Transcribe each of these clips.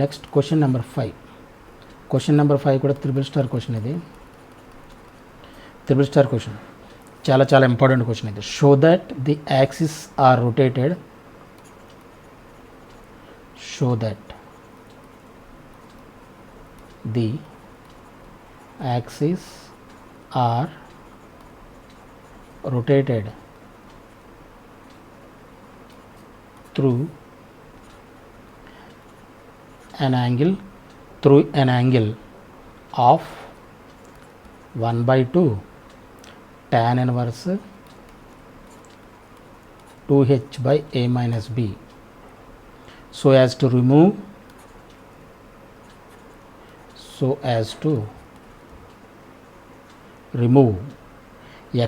Next question number 5. Question number 5 కూడా triple star question. ఇది triple star question, చాలా చాలా ఇంపార్టెంట్ క్వశ్చన్ ఇది. Show that the axis are rotated, show that the axis are rotated through an angle of 1/2 tan inverse 2h by a minus b, so as to remove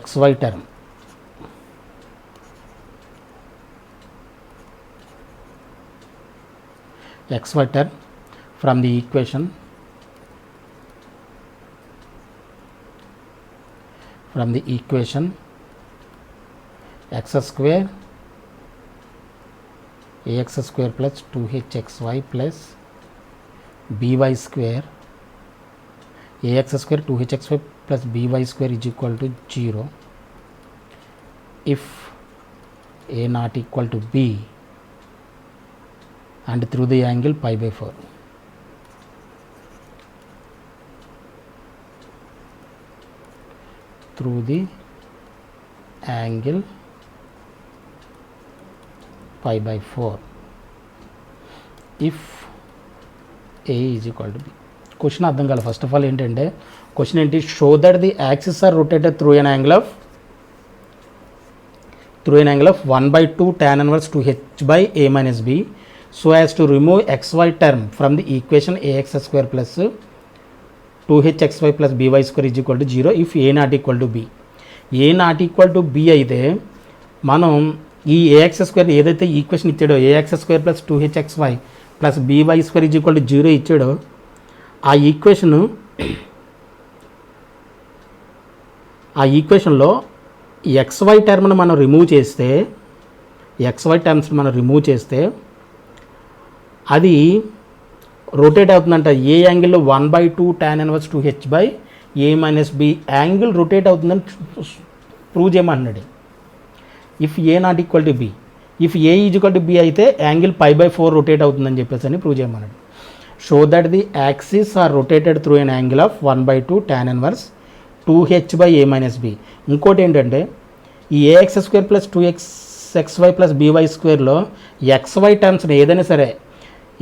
xy term from the equation x square ax square plus 2hxy plus by square ax square 2hxy plus by square is equal to 0 if a not equal to b and through the angle pi by 4. Through the angle pi by 4 if a is equal to b. Question అర్థం కాదు. First of all ఏంటంటే question ఏంటి, show that the axis are rotated through an angle of 1/2 tan inverse 2h by a minus b, so as to remove xy term from the equation ax square plus 2hxy plus by square is equal to 0 if a not equal to b. a not equal to b అయితే మనం ఈ ax square ఏదైతే equation ఇచ్చాడో ax square plus 2hxy plus by square is equal to 0 ఇచ్చాడో ఆ ఈక్వేషన్లో xy టర్మ్ని మనం remove చేస్తే అది రొటేట్ అవుతుందంట. ఏ యాంగిల్లో 1/2 tan inverse 2h by a minus b angle rotate అవుతుందని ప్రూవ్ చేయమన్నాడు. If a not equal to b, if a is equal to b అయితే యాంగిల్ pi by 4 రొటేట్ అవుతుందని చెప్పేసి అని ప్రూవ్ చేయమన్నాడు. Show that the axis are rotated through an angle of 1/2 tan inverse 2h by a minus b. ఇంకోటి ఏంటంటే ఈ ax square plus 2xy plus by squareలో xy టర్మ్స్ని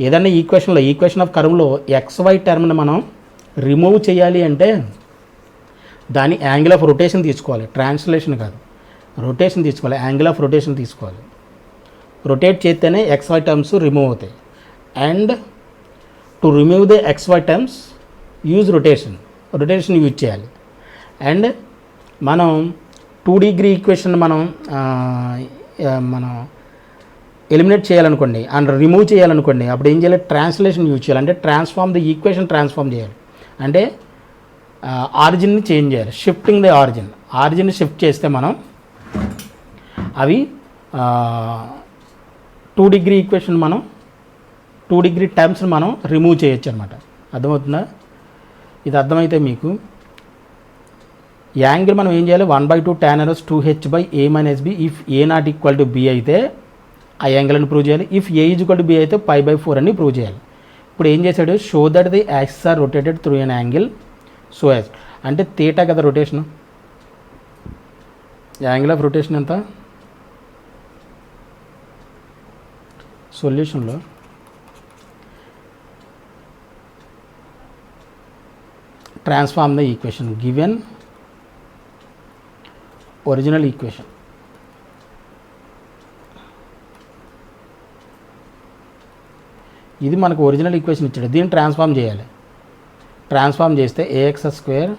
ఏదైనా equation of కర్వ్లో xy టర్మ్ని మనం remove చేయాలి అంటే దాని యాంగిల్ ఆఫ్ రొటేషన్ తీసుకోవాలి. Translation కాదు, రొటేషన్ తీసుకోవాలి. యాంగిల్ ఆఫ్ రొటేషన్ తీసుకోవాలి. రొటేట్ చేస్తేనే xy టర్మ్స్ రిమూవ్ అవుతాయి. And to remove the xy terms use rotation use చేయాలి. అండ్ మనం 2 డిగ్రీ ఈక్వేషన్ మనం ఎలిమినేట్ చేయాలనుకోండి అండ్ రిమూవ్ చేయాలనుకోండి, అప్పుడు ఏం చేయాలి, ట్రాన్స్లేషన్ యూజ్ చేయాలి. అంటే ఈక్వేషన్ ట్రాన్స్ఫార్మ్ చేయాలి. అంటే ఆరిజిన్ని చేంజ్ చేయాలి. షిఫ్టింగ్ ది ఆరిజిన్ని షిఫ్ట్ చేస్తే మనం అవి 2 డిగ్రీ ఈక్వేషన్ 2 డిగ్రీ టర్మ్స్ని మనం రిమూవ్ చేయొచ్చు అనమాట. అర్థమవుతుందా? ఇది అర్థమైతే మీకు యాంగిల్ మనం ఏం చేయాలి, 1/2 tan inverse 2h by a minus b if a not equal to b అయితే ఆ యాంగిల్ అని ప్రూవ్ చేయాలి. If a is equal to b అయితే pi by 4 అని ప్రూవ్ చేయాలి. ఇప్పుడు ఏం చేశాడు, show that the axis are rotated through an angle so as, అంటే థీటా కదా రొటేషన్. యాంగిల్ ఆఫ్ రొటేషన్ ఎంత, సొల్యూషన్లో transform the equation given original equation. ఇది మనకు ఒరిజినల్ ఈక్వేషన్ ఇచ్చాడు, దీన్ని ట్రాన్స్ఫార్మ్ చేయాలి. ట్రాన్స్ఫార్మ్ చేస్తే ax square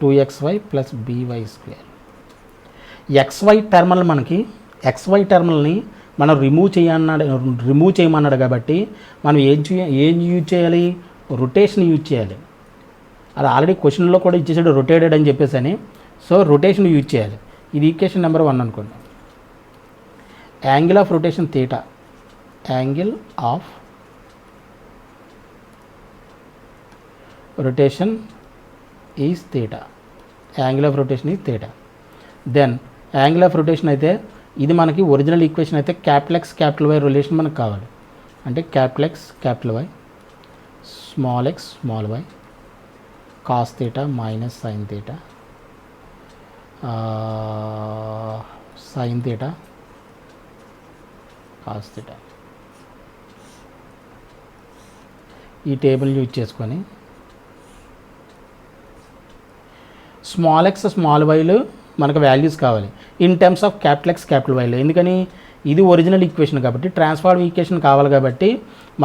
2xy plus by square. xy టర్మినల్ని మనం రిమూవ్ చేయమన్నాడు కాబట్టి మనం ఏం యూజ్ చేయాలి, రొటేషన్ యూజ్ చేయాలి. అది ఆల్రెడీ క్వశ్చన్లో కూడా ఇచ్చేసాడు రొటేటెడ్ అని చెప్పేసి అని. సో రొటేషన్ యూజ్ చేయాలి. ఇది ఈక్వేషన్ నెంబర్ 1 అనుకోండి. Angle of rotation theta, angle of rotation is theta, angle of rotation is theta. Then angle of rotation అయితే ఇది మనకి ఒరిజినల్ ఈక్వేషన్ అయితే capital X capital Y relation మనకు కావాలి. అంటే capital X capital Y small X small y cos theta minus sine theta sine theta cos theta. ఈ table use చేసుకొని small X small వైలు మనకు వాల్యూస్ కావాలి in terms of capital X capital వైలో. ఎందుకని ఇది ఒరిజినల్ ఈక్వేషన్ కాబట్టి transform equation కావాలి కాబట్టి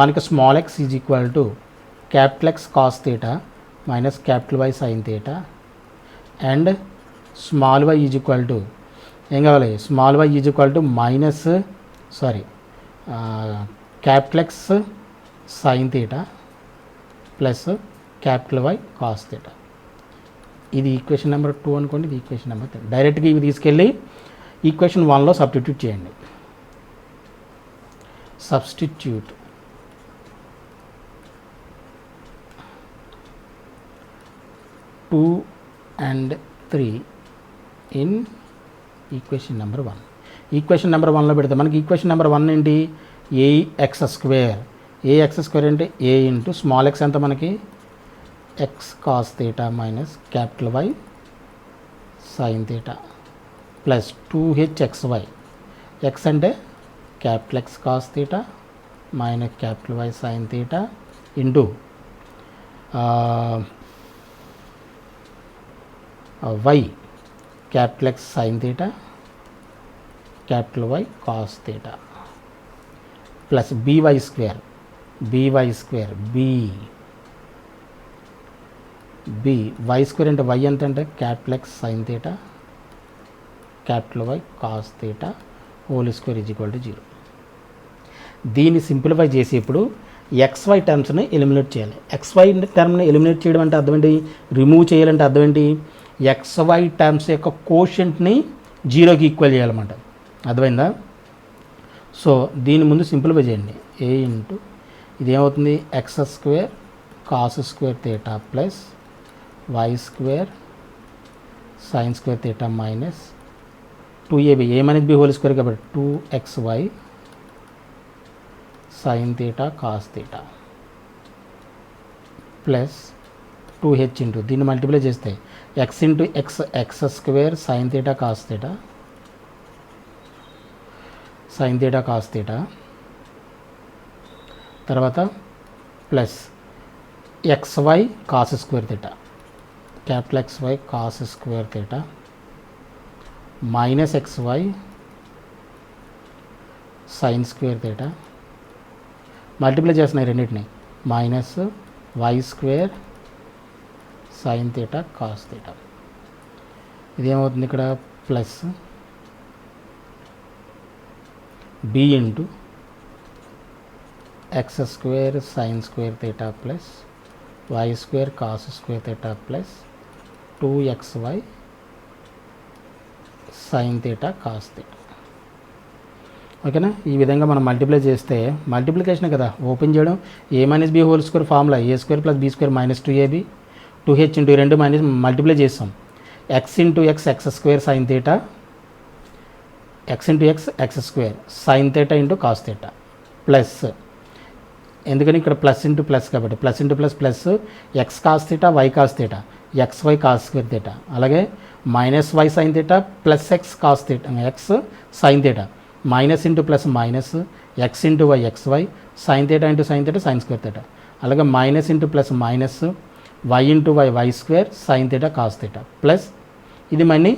మనకి small X is equal to capital X cos theta minus capital why sine theta and small why is equal to ఏం కావాలి, small why is equal to minus capital X sine theta plus capital why cos theta. ఇది equation number 2 అనుకోండి, ఇది equation number 3. డైరెక్ట్గా ఇవి తీసుకెళ్ళి equation 1లో substitute చేయండి. Substitute 2 and 3 in equation number 1. Equation number 1లో పెడితే మనకి ఈక్వేషన్ నెంబర్ 1 ఏంటి, ఏఎక్స్ స్క్వేర్. ఏఎక్స్ స్క్వేర్ అంటే ఏ ఇంటూ స్మాల్ ఎక్స్ ఎంత మనకి X cos theta minus capital why sine theta plus 2hxy. X అంటే capital X cos theta minus capital why sine theta into Y capital X sine theta capital why cos theta plus B Y square B Y square అంటే Y ఎంత అంటే capital X sine theta capital why cos theta whole square is equal to 0. దీన్ని simplify చేసి ఇప్పుడు X Y టర్మ్స్ని eliminate చేయాలి. X Y టర్మ్ని eliminate చేయడం అంటే అర్థం ఏంటి, రిమూవ్ చేయాలంటే అర్థం ఏంటి, ఎక్స్వై టర్మ్స్ యొక్క కోషెంట్ని 0కి ఈక్వల్ చేయాలన్నమాట. అర్థమైందా? సో దీని ముందు సింప్లిఫై చేయండి. ఏ ఇంటూ ఇదేమవుతుంది X square cos square theta plus why square sine square theta minus 2ab ఏమనేది బి హోల్ స్క్వేర్ కాబట్టి 2xy sine theta cos theta plus 2h into దీన్ని మల్టిప్లై చేస్తే X into X square sine theta cos theta తర్వాత plus xy cos square theta capital xy cos square theta minus xy sine square theta multiply చేస్తున్నాయి రెండింటిని minus Y square sine theta cos theta. ఇదేమవుతుంది ఇక్కడ plus b into X square sine square theta plus why square cos square theta plus 2xy sine theta cos theta. ఓకేనా? ఈ విధంగా మనం multiply చేస్తే multiplication కదా, open చేయడం A minus B whole square formula A square plus B square minus 2ab 2h into 2 minus multiply చేస్తాం X into X square sine theta X into X square sine theta into cos theta plus ఎందుకని ఇక్కడ plus into plus కాబట్టి plus into plus X cos theta Y cos theta xy cos square theta అలాగే minus Y sine theta plus X cos theta X sine theta minus into plus minus X into Y xy sine theta into sine theta sine square theta అలాగే minus into plus minus Y into why square sine theta cos theta plus ఇది మళ్ళీ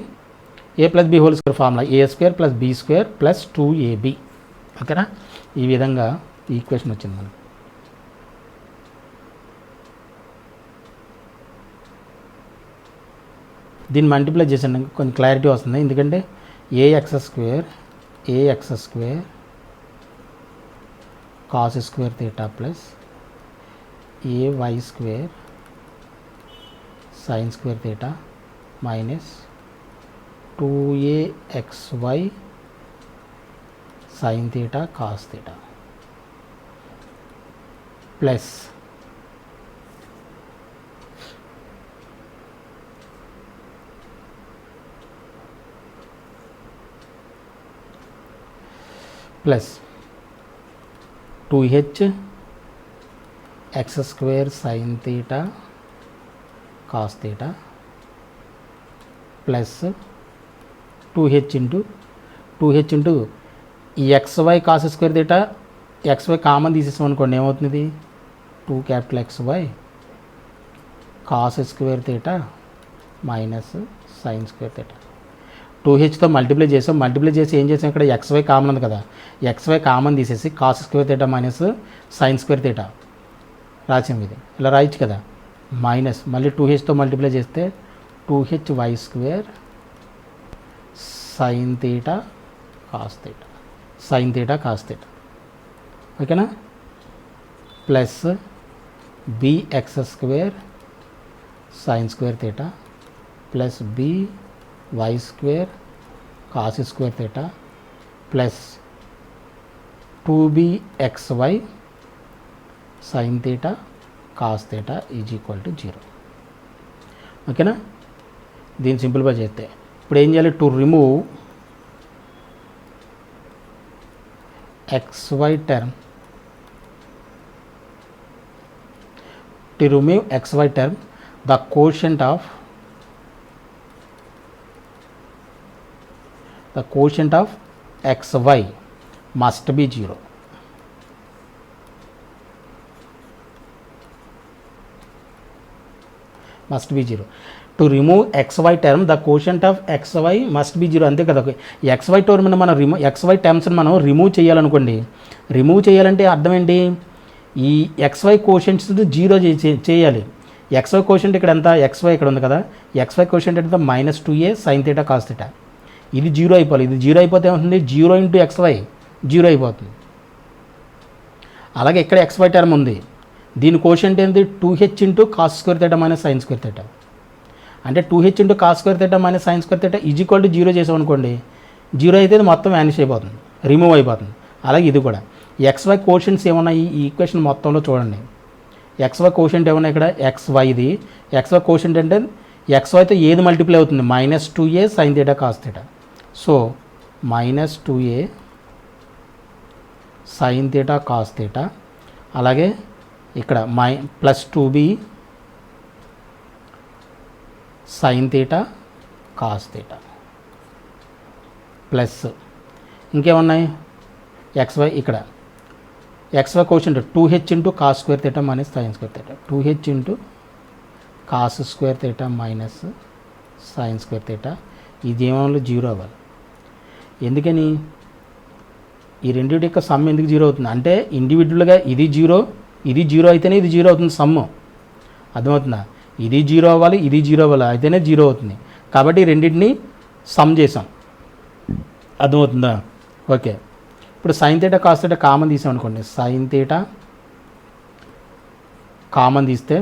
A plus B whole square formula A square plus B square plus 2ab. ఓకేనా? ఈ విధంగా equation వచ్చింది మనకు. దీన్ని multiply చేసాను కొంచెం క్లారిటీ వస్తుంది ఎందుకంటే A X square cos square theta plus A Y square sine square theta minus 2axy sine theta cos theta plus plus 2h x square sine theta cos theta plus 2h into ఈ XY cos square theta XY common తీసేసాం అనుకోండి, ఏమవుతుంది 2 capital XY cos square theta minus sine square theta. 2hతో multiply చేసి ఏం చేసాం, ఇక్కడ XY common ఉంది కదా, XY కామన్ తీసేసి cos square theta minus sine square theta రాసాం. ఇది ఇలా రాయొచ్చు కదా, మైనస్ మళ్ళీ 2hతో మల్టిప్లై చేస్తే 2hy square sine theta cos theta, sine theta cos theta, ఓకేనా, plus bx square sine square theta plus by square cos square theta plus 2bxy sine theta cos theta is equal to 0. ఓకేనా, దీన్ని సింపుల్గా చేస్తే ఇప్పుడు ఏం చేయాలి, to remove xy term, to remove xy term, the quotient of xy must be 0. Must be 0. To remove xy term, the quotient of xy must be 0. అంతే కదా, xy term మనం xy టర్మ్స్ని మనం రిమూవ్ చేయాలనుకోండి, రిమూవ్ చేయాలంటే అర్థం ఏంటి, ఈ XY కోషెంట్స్ 0 చేయాలి. XY quotient ఇక్కడ ఎంత, XY ఇక్కడ ఉంది కదా, XY కోషెంట్ ఎంత -2a sign theta cos theta, ఇది 0 అయిపోవాలి. ఇది 0 అయిపోతే ఏమవుతుంది, 0 ఇంటూ XY 0 అయిపోతుంది. అలాగే ఇక్కడ XY టర్మ్ ఉంది, దీని కోషెంట్ ఏంటి 2h into cos square theta minus sine square theta, అంటే 2h into cos square theta minus sine square theta is equal to 0 చేసామనుకోండి, 0 అయితే ఇది మొత్తం వ్యానిష్ అయిపోతుంది, రిమూవ్ అయిపోతుంది. అలాగే ఇది కూడా XY కోషెంట్స్ ఏమన్నాయి ఈ ఈక్వేషన్ మొత్తంలో చూడండి, XY కోషెంట్ ఏమన్నా ఇక్కడ XY, ఇది XY కోషెంట్ అంటే XYతో ఏది మల్టిప్లై అవుతుంది, -2a sign theta cos theta, so -2a sign theta cos theta, అలాగే ఇక్కడ plus 2b sign theta cos theta plus ఇంకేమున్నాయి XY, ఇక్కడ XY quotient 2h into cos square theta minus sine square theta, 2h into cos square theta minus sine square theta, ఇది ఏమో 0 అవ్వాలి. ఎందుకని, ఈ రెండింటి యొక్క సమ్ ఎందుకు 0 అవుతుంది అంటే ఇండివిజువల్గా ఇది 0 అయితేనే ఇది 0 అవుతుంది, సమ్ము అర్థమవుతుందా, ఇది 0 అవ్వాలి, ఇది 0 అవ్వాలి, అయితేనే 0 అవుతుంది. కాబట్టి ఈ రెండింటిని సమ్ చేసాం, అర్థమవుతుందా. ఓకే, ఇప్పుడు sign theta cos theta common తీసాం అనుకోండి, సైన్ తీటా కామన్ తీస్తే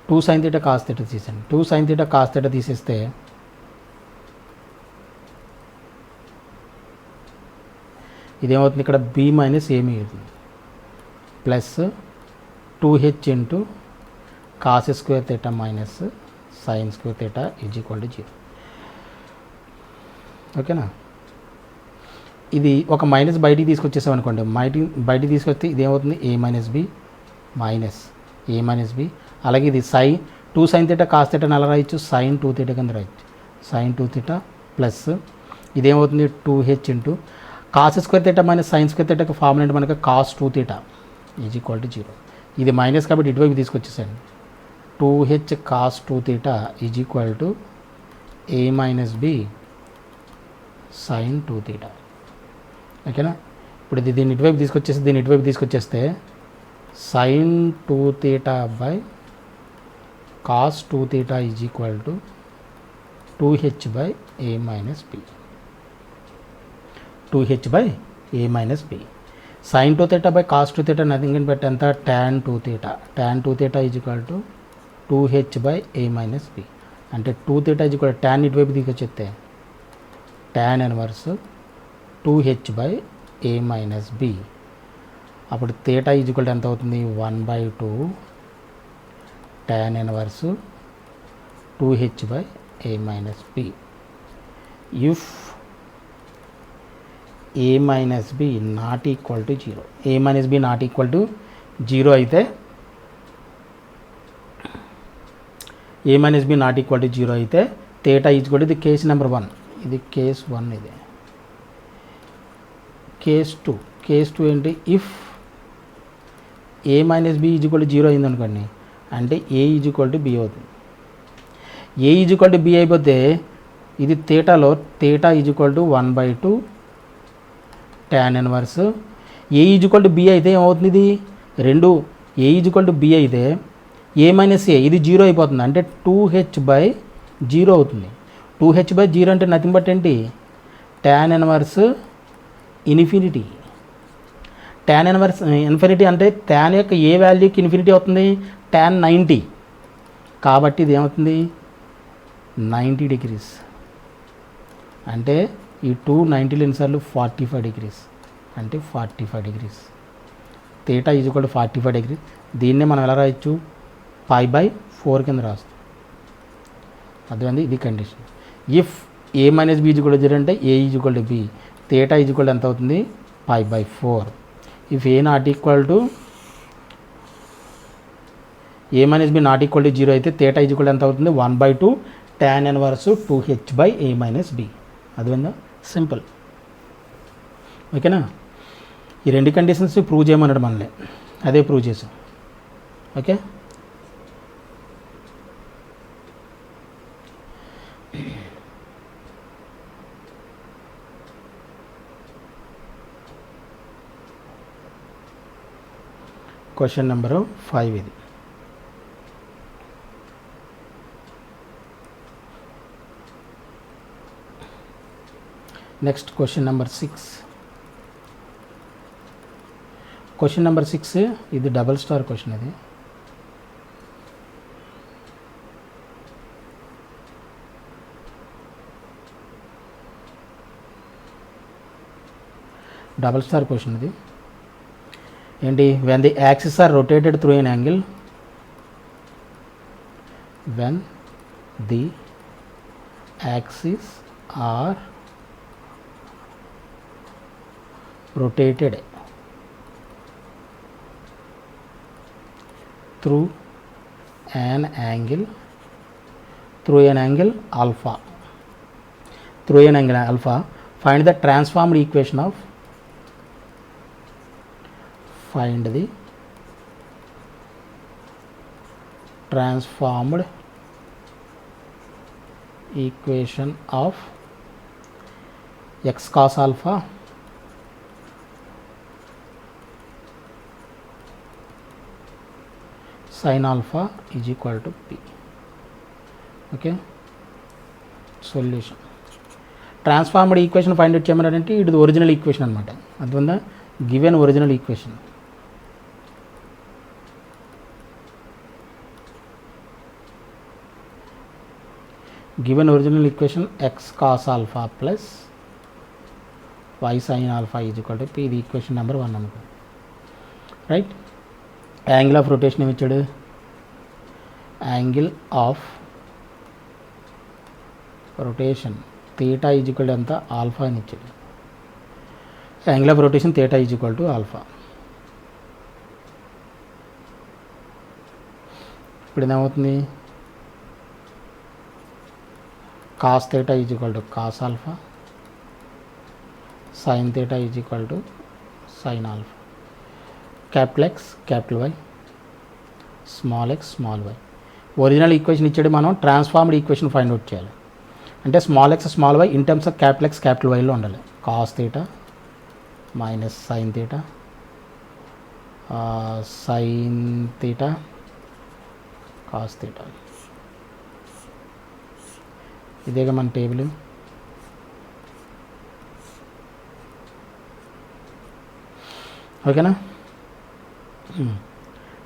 2 సైన్ తీటా కాస్ తీటా తీసాను, 2 సైన్ తీటా కాస్ తీటా తీసేస్తే ఇదేమవుతుంది, ఇక్కడ b మైనస్ ఏమి అవుతుంది plus 2h into cos square theta minus sine square theta is equal to 0. ఓకేనా, ఇది ఒక మైనస్ బయటికి తీసుకొచ్చేసాం అనుకోండి, బయటికి తీసుకొస్తే ఇదేమవుతుంది a మైనస్ b, అలాగే ఇది 2 సైన్ తీటా కాస్ తీటా అలా రాయొచ్చు, సైన్ 2 తీటా కింద రాయొచ్చు, సైన్ 2 తీటా ప్లస్ ఇదేమవుతుంది 2h into cos square theta minus sine square తీటాకి ఫార్ములా అంటే మనకి cos 2 theta is equal to 0. ఇది మైనస్ కాబట్టి ఇటువైపు తీసుకొచ్చేసాను, 2h cos 2 theta is equal to a minus b sine 2 theta. ఓకేనా, ఇప్పుడు ఇది దీన్ని ఇటువైపు తీసుకొచ్చేస్తే sine 2 theta by cos 2 theta is equal to 2h by a minus b, 2h by a minus b. Sine 2 theta by cos 2 theta nothing అని పెట్టి ఎంత tan 2 theta is equal to 2h by a minus b, అంటే 2 theta is equal tan ఇటువైపు తీసుకొచ్చేస్తే tan inverse 2h by a minus b, అప్పుడు theta is equal to ఎంత అవుతుంది 1/2 tan inverse 2h by a minus b. If A minus b not equal to zero. A minus b not equal to zero అయితే ఏ minus b not equal to zero అయితే theta is equal to ఇది case number 1, ఇది case 1, ఇది case 2. Case 2 ఏంటి? If A minus B equal to zero అయింది అనుకోండి, అంటే a is equal to B అవుతుంది. ఏ ఈజ్వల్ టు బి అయిపోతే ఇది తేటాలో theta is equal to 1/2 tan inverse. A is equal to b అయితే ఏమవుతుంది? ఇది రెండు ఏ ఈజ్వల్ టు బి అయితే ఏ మైనస్ ఏ ఇది జీరో అయిపోతుంది, అంటే 2h/0 అవుతుంది. 2h/0 అంటే నథింగ్ బట్ ఏంటి? tan inverse infinity. tan inverse infinity అంటే tan యొక్క ఏ వాల్యూకి ఇన్ఫినిటీ అవుతుంది? tan 90. కాబట్టి ఇది ఏమవుతుంది? 90 డిగ్రీస్. అంటే ఈ 290 ఎన్నిసార్లు 45 డిగ్రీస్, అంటే 45 degrees. Theta is equal to 45 degree. దీన్నే మనం ఎలా రాయొచ్చు? π/4 కింద రాస్తాం. అర్థమైంది? ఇది condition. If A minus B equal to zero అంటే a is equal to b, theta is equal to ఎంత అవుతుంది? π/4. If a not equal to a minus b not equal to zero అయితే తేటా ఈజ్వల్ ఎంత అవుతుంది? 1/2 tan inverse 2h/a minus b. అర్థమైందా? Simple. ఓకేనా? ఈ రెండు కండిషన్స్ ప్రూవ్ చేయమన్నాడు మనల్ని, అదే ప్రూవ్ చేసాం. ఓకే, క్వశ్చన్ నెంబరు 5 ఇది. Next question number 6. Question number 6 ఇది డబల్ స్టార్ క్వశ్చన్. ఇది డబల్ స్టార్ క్వశ్చన్. ఇది ఏంటి? when the axes are rotated through an angle, when the axes are rotated through an angle alpha, find the transformed equation of x cos alpha sin alpha is equal to p. Okay, solution. Transformed equation find out చేయమన్నారంటే ఇది original equation అనమాట. అర్థమైందా? Given original equation. Given original equation x cos alpha plus y sin alpha is equal to p. ఇది equation number 1 అనుకో. Right. Angle of rotation ఏమి ఇచ్చాడు? Angle of rotation theta is equal to ఎంత? Alpha అని ఇచ్చాడు. Angle of rotation theta is equal to alpha. ఇప్పుడు ఏమవుతుంది? Cos theta is equal to cos alpha, sine theta is equal to sine alpha. Capital X capital Y, small X small Y. Original equation ఇచ్చాడు, మనం transformed equation find out చేయాలి. అంటే small X small y in terms of capital X capital వైలో ఉండాలి. Cos theta minus sine theta, sine theta cos theta. ఇదేగా మన table. ఓకేనా?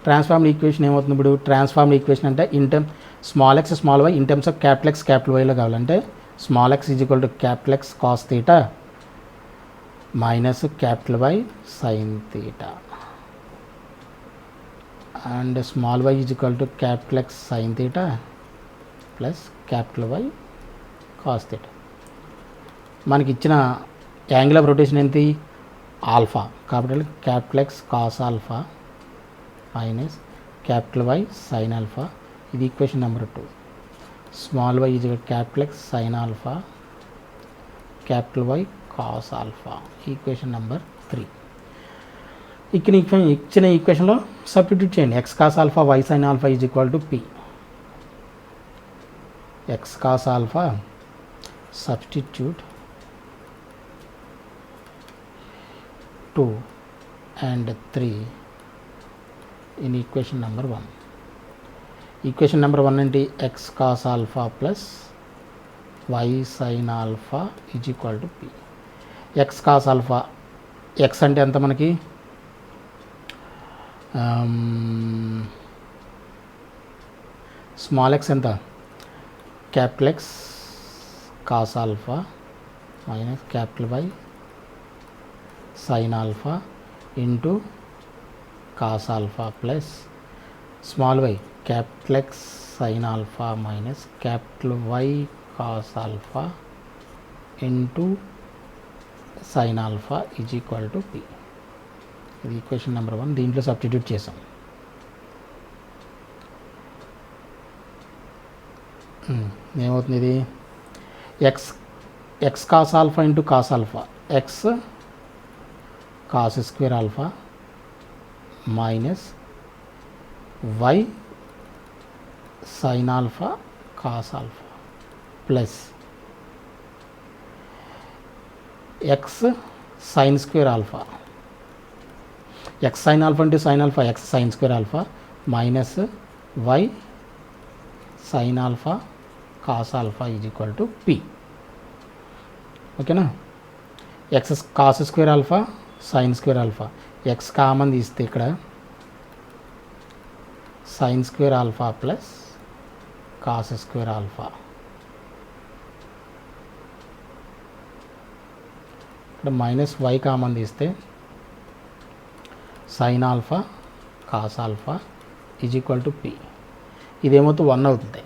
Transformed equation ఏమవుతుంది ఇప్పుడు? ట్రాన్స్ఫార్మ్డ్ ఈక్వేషన్ అంటే in term small X small y in terms of capital X capital వైలో కావాలంటే small X is equal to capital X cos theta minus capital why sine theta and small why is equal to capital X sine theta plus capital why cos theta. మనకి ఇచ్చిన angle of rotation ఏంటి alpha కాబట్టి capital X cos alpha minus capital why sine alpha, ఇది equation number 2. Small why is capital X sine alpha capital why cos alpha, equation number 3. ఇచ్చిన ఈక్వేషన్లో substitute చేయండి. X cos alpha y sine alpha is equal to p. X cos alpha substitute 2 and 3 in equation number 1. Equation number 1 ఏంటి x cos alpha plus y sin alpha is equal to p. x cos alpha, x అంటే ఎంత మనకి small x ఎంత capital x cos alpha minus capital y sin alpha into cos alpha plus small y capital X sin alpha minus capital Y cos alpha into sin alpha is equal to p. ఇది equation number 1. దీంట్లో substitute చేసాం. ఏమవుతుంది ఇది X cos alpha into cos alpha, X cos square alpha minus y sin alpha cos alpha plus x sin square alpha, x sin alpha into sin alpha x sin square alpha minus y sin alpha cos alpha is equal to p. ఓకేనా. x cos square alpha sine square alpha, x common తీస్తే ఇక్కడ sine square alpha plus cos square alpha, ఇక్కడ minus y common తీస్తే sine alpha cos alpha is equal to p. ఇదేమవుతుంది 1 అవుతుంది.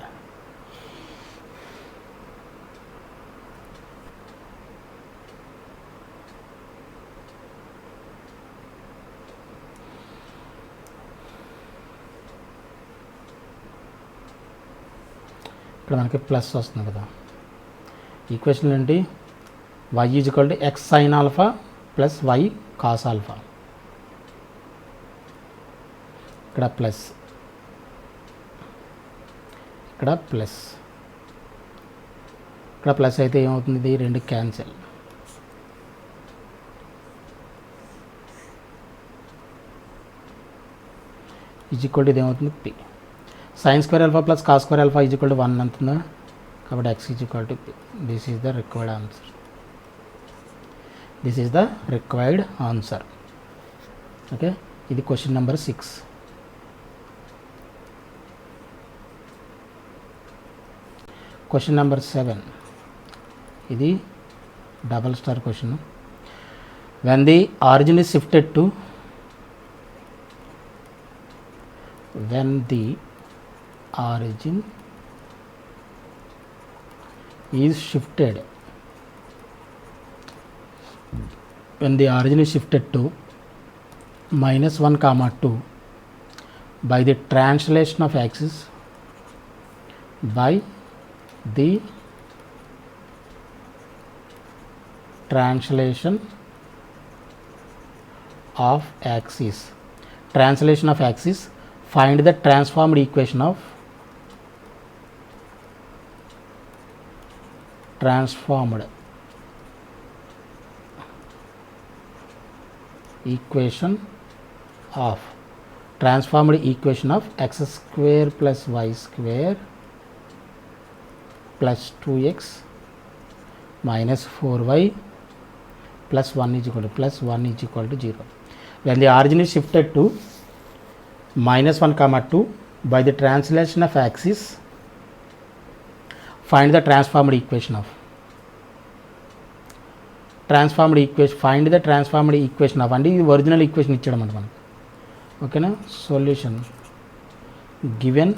ఇక్కడ మనకి plus వస్తుంది కదా. ఈక్వేషన్ ఏంటి y is equal to X sine alpha plus Y cos alpha, ఇక్కడ ప్లస్ ఇక్కడ ప్లస్ ఇక్కడ ప్లస్ అయితే ఏమవుతుంది, ఇది 2 క్యాన్సిల్. ఈజ్ ఈక్వల్ టు ఇది ఏమవుతుంది P. Sign square alpha plus cos square alpha is equal to 1 అంటుందా, కాబట్టి x is equal to P. This is the required answer. This is the required answer. Okay, ఇది question number 6. Question number 7, ఇది double star question. When the origin is shifted to when the origin is shifted to -1, 2 by the translation of axis translation of axis, find the transformed equation of transformed equation of x square plus y square plus 2x minus 4y plus 1 is equal to 0. When the origin is shifted to -1, 2 by the translation of axis, find the transformed equation of find the transformed equation of అంటే ఇది original equation ఇచ్చాడు అన్నమాట మనకు. ఓకేనా. Solution given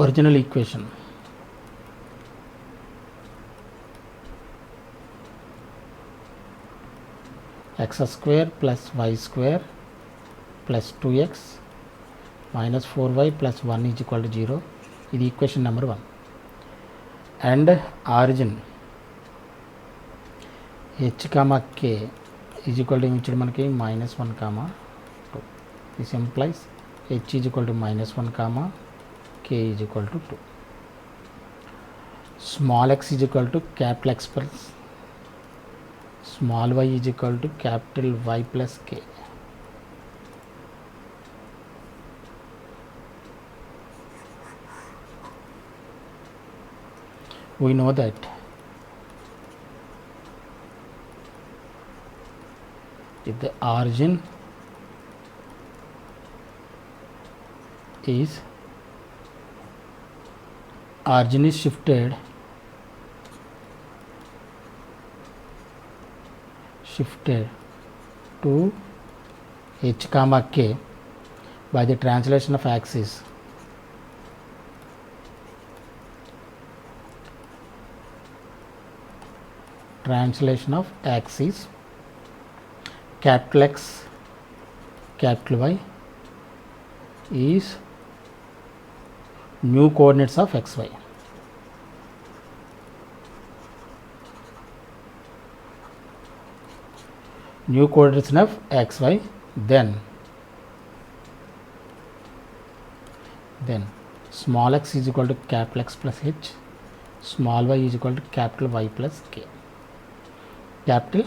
original equation x square plus y square plus 2x minus 4y plus 1 is equal to 0. ఇది equation number 1. And origin h comma k is equal to ఏమి ఇచ్చాడు మనకి -1 comma 2. This implies h is equal to -1 comma k is equal to 2. Small x is equal to capital x plus small y is equal to capital Y plus K. We know that if the origin is shifted to h comma k by the translation of axis capital X capital Y is new coordinates of xy. New coordinates of xy, then small x is equal to capital X plus h, small y is equal to capital Y plus k, capital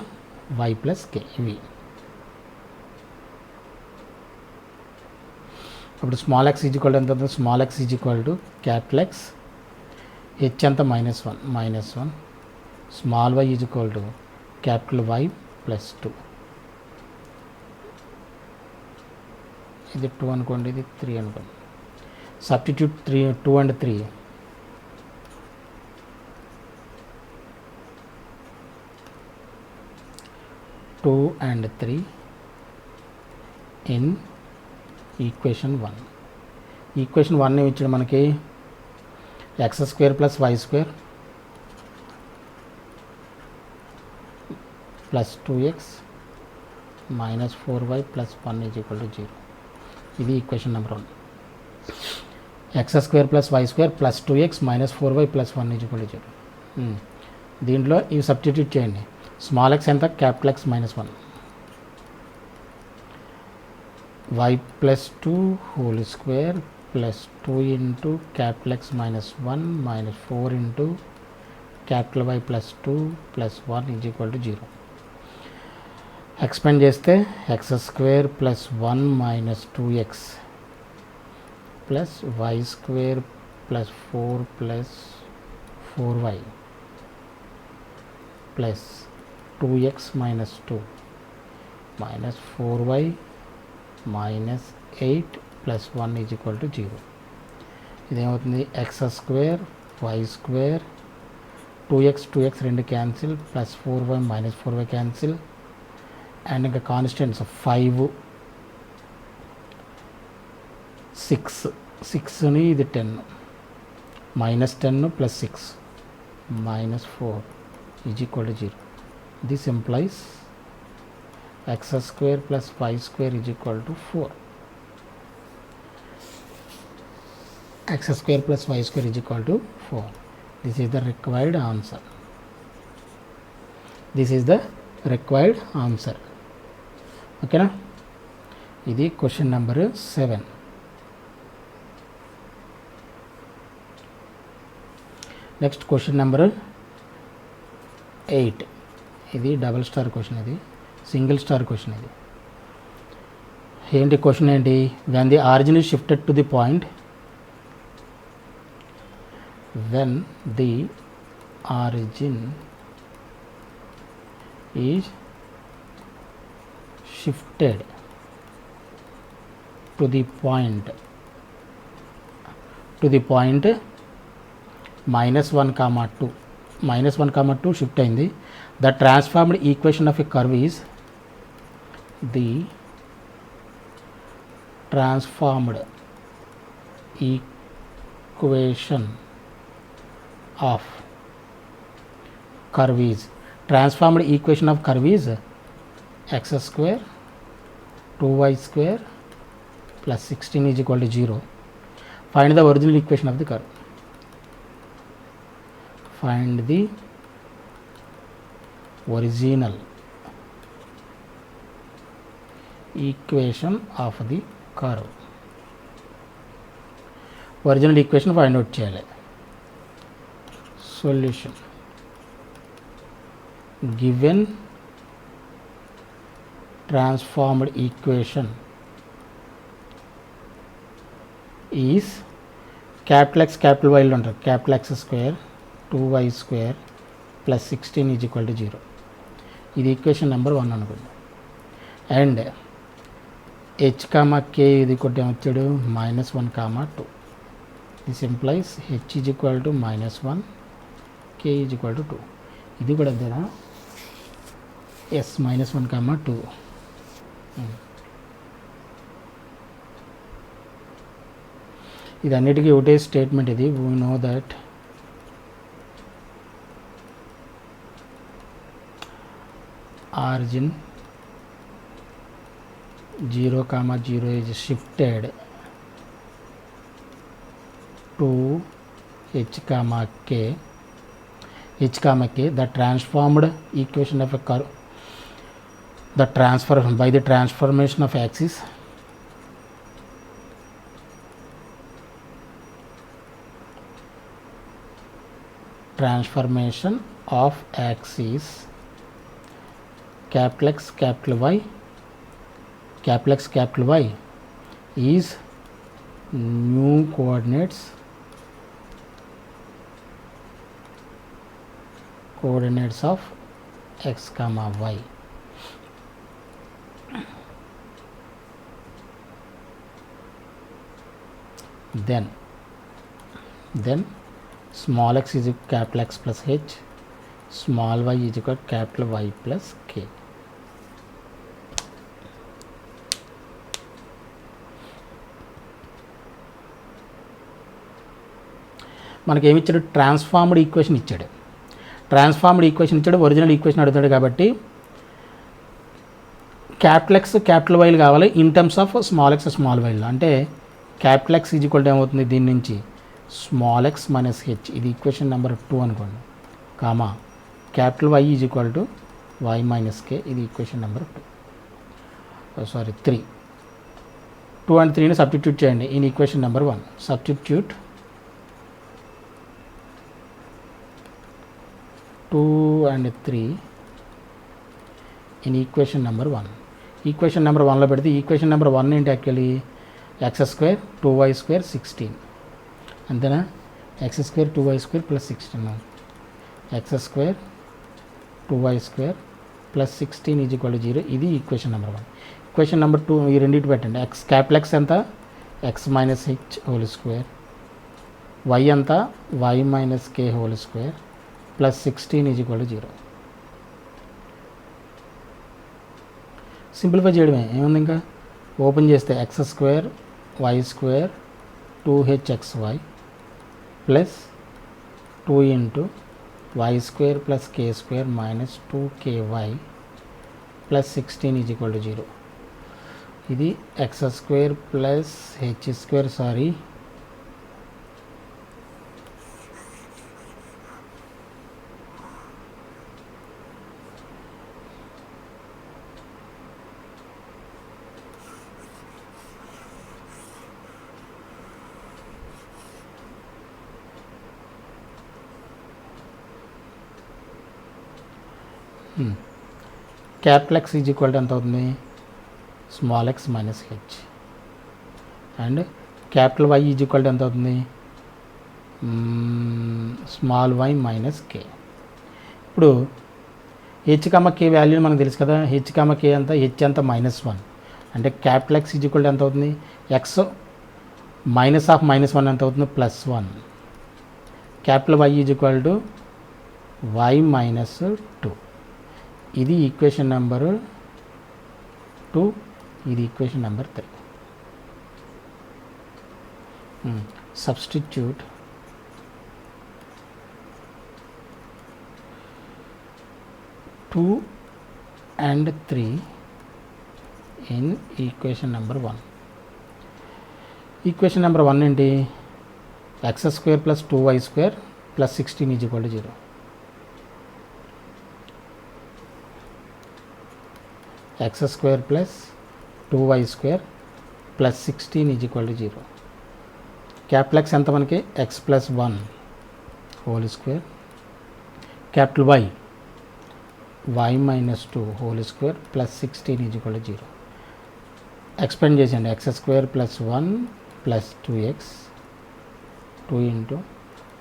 Y plus k. ఇవి అప్పుడు small X is equal ఎంత అవుతుంది, small X is equal to capital X, H అంతా -1, small why is equal to capital Y plus 2. ఇది 2 అనుకోండి, ఇది 3 అనుకోండి. Substitute 2 and 3 2 and 3 in equation 1. ఈక్వేషన్ 1 ఏమి ఇచ్చాడు మనకి, x square plus y square plus 2x minus 4y plus 1 is equal to 0. ఇది equation number 1. x square plus y square plus 2x minus 4y plus 1 is equal to 0. దీంట్లో ఇవి substitute చేయండి. Small X ఎంత, capital X -1, y plus 2 whole square plus 2 into capital X -1 minus 4 into capital Y plus 2 plus 1 is equal to 0. Expand చేస్తే x square plus 1 minus 2x plus y square plus 4 plus 4y plus 2x minus 2 minus 4y minus 8 plus 1 is equal to 0. ఇదేమవుతుంది, x square y square 2x రెండు cancel plus 4y minus 4y cancel and ఇంకా constants 5 6ని ఇది 10 -10 plus 6 minus 4 is equal to 0. This implies x square plus y square is equal to 4. X square plus y square is equal to 4. This is the required answer. This is the required answer. Okay na? ఇది question number 7. Next question number 8. ఇది double star question, ఇది single star question. ఇది ఏంటి question ఏంటి, when the origin is shifted to the point, when the origin is shifted to the point -1, 2 -1, 2 shift అయింది. The transformed equation of a curve is, the transformed equation of curve is, transformed equation of curve is x square 2y square plus 16 is equal to 0. Find the original equation of the curve. Find the original equation of the curve. Original equation find out cheyali. Solution. Given transformed equation is capital X capital Y under capital X square 2y square plus 16 is equal to 0. ఇది equation number 1 అనుకుందాం. And h comma k ఇది కొట్టి ఏమొచ్చాడు -1, 2. This implies h is equal to -1, k is equal to 2. ఇది కూడా అంతేనా? Yes -1, 2. ఇది అన్నిటికీ ఒకటే స్టేట్మెంట్. ఇది we know that origin 0, 0 is shifted to h, k. The transformed equation of a curve, the by the transformation of axis capital X capital Y is new coordinates of x comma y. Then small x is equal to capital X plus h, small y is equal to capital Y plus k. మనకి ఏమి ఇచ్చాడు? Transformed equation ఇచ్చాడు. Original equation అడుగుతాడు కాబట్టి capital X capital వైలు కావాలి in terms of small X small వైలు. అంటే capital X is equal to ఏమవుతుంది దీని నుంచి స్మాల్ ఎక్స్ మైనస్ హెచ్, ఇది ఈక్వేషన్ నెంబర్ 2 అనుకోండి, comma capital why is equal to why minus k, ఇది ఈక్వేషన్ నెంబర్ 3. 2 and 3ని సబ్స్టిట్యూట్ చేయండి in equation number 1. Substitute 2 and 3 in equation number 1. Equation number 1లో పెడితే equation number 1 ఏంటి? Actually X square 2y square 16 అంతేనా? X square 2y square plus 16, X square 2y square plus 16 is equal to 0. ఇది equation number 1. Equation number 2 ఈ రెండింటి పెట్టండి. X capital x ఎంత? X minus h whole square, y ఎంత? Y minus k whole square plus 16 is equal to 0. Simplify చేయడమే, ఏముంది ఇంకా? Open చేస్తే x square y square 2hxy plus 2 into why square plus k square minus 2ky plus 16 is equal to 0. ఇది x square plus h square capital X is equal to ఎంత అవుతుంది? Small x minus H. And capital why is equal to ఎంత అవుతుంది? Small Y minus K. ఇప్పుడు H comma కే వాల్యూని మనకు తెలుసు కదా. హెచ్ కమ కే అంత హెచ్ అంత -1 అంటే capital X is equal to ఎంత అవుతుంది? ఎక్స్ మైనస్ ఆఫ్ -1 ఎంత అవుతుంది? +1. Capital why is equal to why minus 2. ఇది ఈక్వేషన్ నెంబరు 2, ఇది equation number 3. Substitute 2 and 3 in equation number 1. Equation number 1 ఏంటి? X square plus 2y square plus 16 is equal to 0. X square plus 2y square plus 16 is equal to 0. Capital x ఎంత మనకి? X plus 1 whole square, capital y minus 2 whole square plus 16 is equal to 0. Expand చేసేయండి. X square plus 1 plus 2x 2 into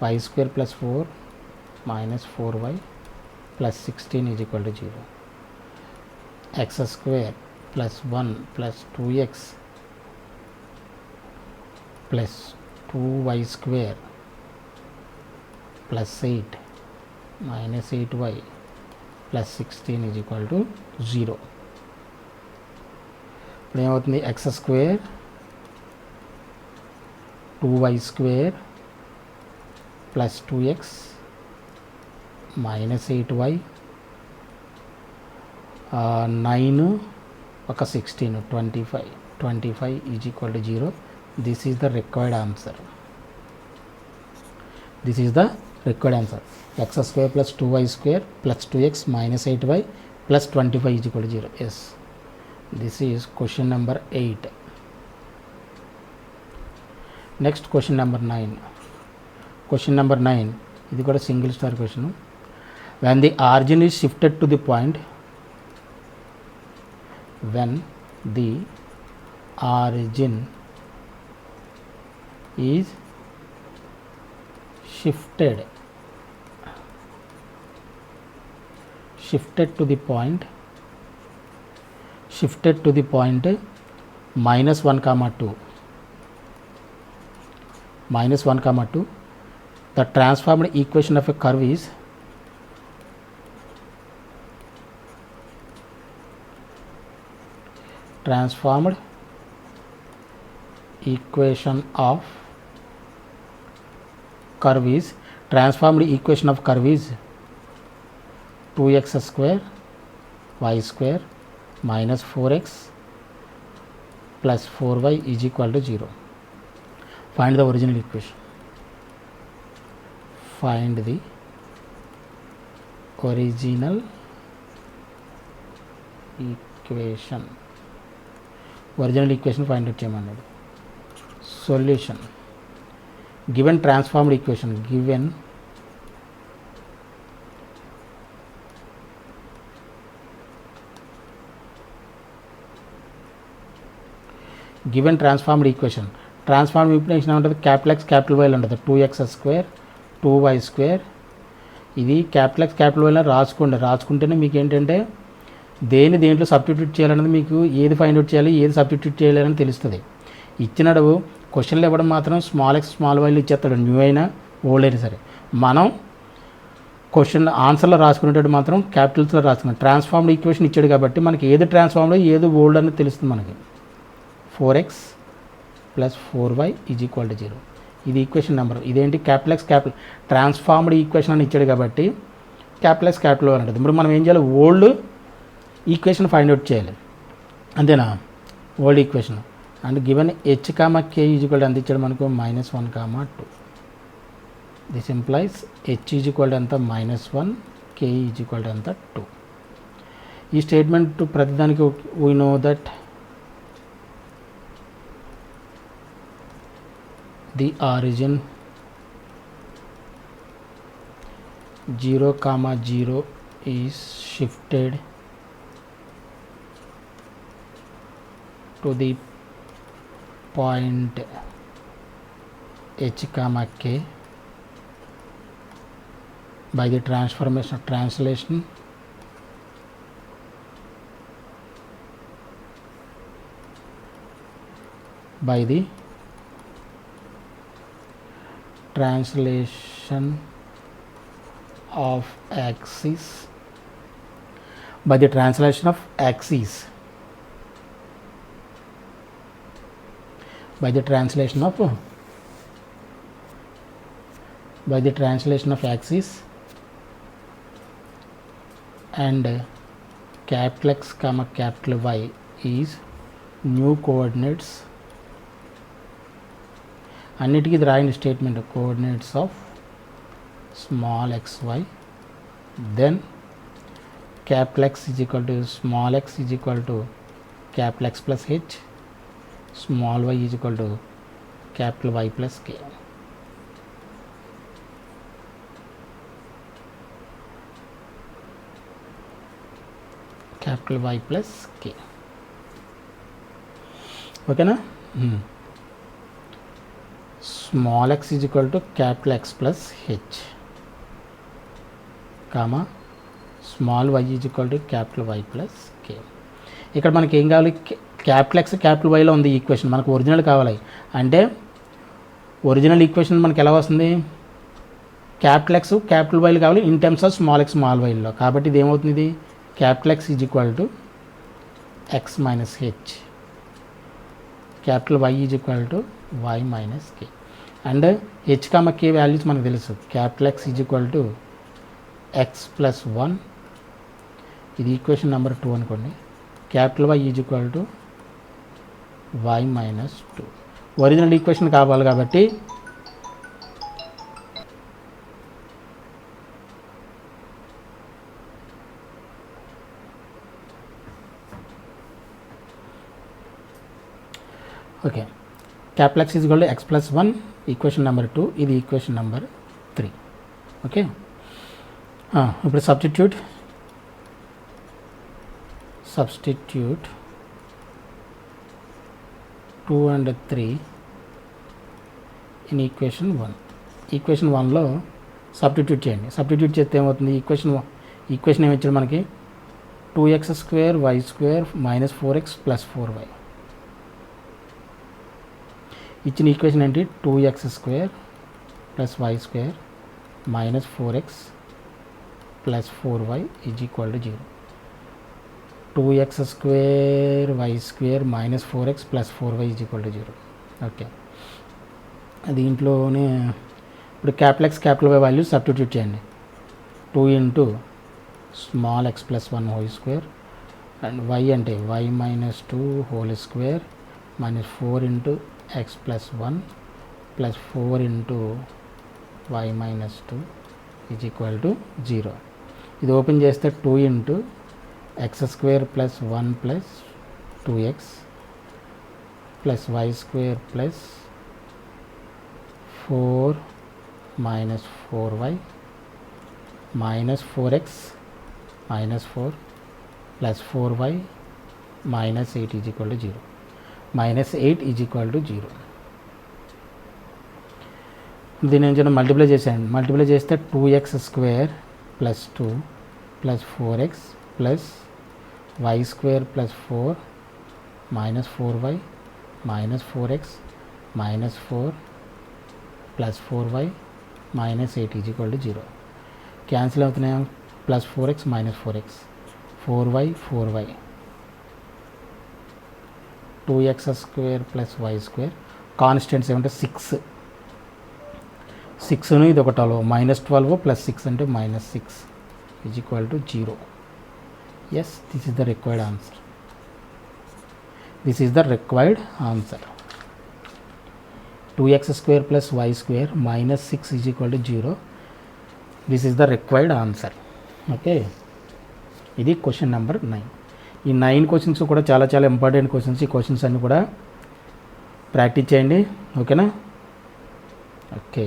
y square plus 4 minus 4y plus 16 is equal to 0. X square plus 1 plus 2x plus 2y square plus 8 minus 8y plus 16 is equal to 0. ఇప్పుడు ఏమవుతుంది? X square 2y square plus 2x minus 8y 9 ఒక 16 25 is equal to 0. This is the required answer. This is the required answer. X square plus 2y square plus 2x minus 8y plus 25 is equal to 0. Yes, this is question number 8. Next question number 9. Question number 9 ఇది కూడా single star question. When the origin is shifted to the point, when the origin is shifted to the point minus 1 comma 2, the transformed equation of a curve is transformed equation of curve is 2x square y square minus 4x plus 4y is equal to 0. Find the original equation. Find the original equation. Original equation find out చేయమన్నాడు. Solution. Given transformed equation, given transformed equation, transformed equation ఉంటుంది. Capital X capital వైలో ఉంటుంది. 2x square 2y square. ఇది capital X capital వైలో రాసుకుంటేనే మీకు ఏంటంటే దేంట్లో substitute చేయాలనేది, మీకు ఏది ఫైండ్ అవుట్ చేయాలి, ఏది సబ్స్టిట్యూట్ చేయాలని తెలుస్తుంది. ఇచ్చినాడు క్వశ్చన్లు ఇవ్వడం మాత్రం స్మాల్ ఎక్స్ స్మాల్ వైలు ఇచ్చేస్తాడు, న్యూ అయినా ఓల్డ్ అయినా సరే. మనం క్వశ్చన్ ఆన్సర్లో రాసుకునేటప్పుడు మాత్రం క్యాపిటల్స్లో రాసుకున్నాం. ట్రాన్స్ఫార్మ్డ్ ఈక్వేషన్ ఇచ్చాడు కాబట్టి మనకి ఏది ట్రాన్స్ఫార్మ్డ్ ఏది ఓల్డ్ అనేది తెలుస్తుంది మనకి. 4x plus 4y is equal to 0. ఇది ఈక్వేషన్ నెంబర్. ఇదేంటి? Capital X capital transformed equation అని ఇచ్చాడు కాబట్టి క్యాపిటల్ ఎక్స్ క్యాపిటల్ వై ఉంటుంది. ఇప్పుడు మనం ఏం చేయాలి? ఓల్డ్ ఈక్వేషన్ ఫైండ్ అవుట్ చేయాలి, అంతేనా? Old equation and given h comma k is equal to ఎంత ఇచ్చాడు మనకు? -1 comma 2. This implies h is equal to ఎంత? -1, k ఈజ్ ఈక్వల్ టు ఎంత? 2. ఈ స్టేట్మెంట్ ప్రతిదానికి we know that the origin 0,0 is shifted to the point h comma k by the translation by the translation of axis by the translation of axis by the translation of axis and capital X comma capital Y is new coordinates, అన్నిటికీ ఇది రాయండి statement, coordinates of small xy, then capital X is equal to small x is equal to capital X plus h, small y is equal to capital Y plus k. capital Y plus k. ఓకేనా? Small x is equal to capital X plus h, comma small y is equal to capital Y plus k. ఇక్కడ మనకి ఏం కావాలి? Capital X capital వైలో ఉంది equation, మనకు original కావాలి. అంటే original equation మనకి ఎలా వస్తుంది? క్యాపిటల్ ఎక్స్ క్యాపిటల్ వైలు కావాలి in terms of small X small వైలో. కాబట్టి ఇది ఏమవుతుంది? ఇది capital X is equal to x minus h, capital why is equal to why minus k. And h comma k values మనకు తెలుసు. Capital X is equal to x plus 1, ఇది equation number 2 అనుకోండి. Capital why is equal to why minus 2. Original equation కావాలి కాబట్టి okay, capital X is equal to x plus 1, equation number 2, ఇది equation number 3. Okay, ఇప్పుడు substitute 2 and 3 in equation 1. Equation 1లో substitute చేయండి. Substitute చేస్తే ఏమవుతుంది? Equation ఏమి ఇచ్చాడు మనకి? 2x² y² minus 4x plus 4y. ఇచ్చిన ఈక్వేషన్ ఏంటి? 2x² plus y² minus 4x plus 4y is equal to 0. 2x² y² minus 4x plus 4y is equal to 0. Okay, దీంట్లోనే ఇప్పుడు capital X capital Y value substitute చేయండి. 2 into small X plus 1 whole square and y అంటే y minus 2 whole square minus 4 into X plus 1 plus 4 into y minus 2 is equal to 0. ఇది open చేస్తే 2 into x² plus 1 plus 2x plus y² plus 4 minus 4y minus 4x minus 4 plus 4y minus 8 is equal to 0. Minus 8 is equal to 0. దీని నుంచి multiply చేసేయండి. Multiply చేస్తే 2x² plus 2 plus 4x plus y² plus 4 minus 4y minus 4x minus 4 plus 4y minus 8 is equal to 0. Cancel అవుతున్నాయా? Plus 4x minus 4x 4y 4y 2x² plus y² constants ఏమంటే 6ను ఇది ఒక 12 minus 12 plus 6 అంటే minus 6 is equal to 0. Yes, this is the required answer. This is the required answer. 2x² plus y² minus 6 is equal to 0. This is the required answer. Okay, ఇది question number 9. ఈ 9 questions కూడా చాలా చాలా important questions. ఈ questions అన్నీ కూడా practice చేయండి. ఓకేనా? ఓకే.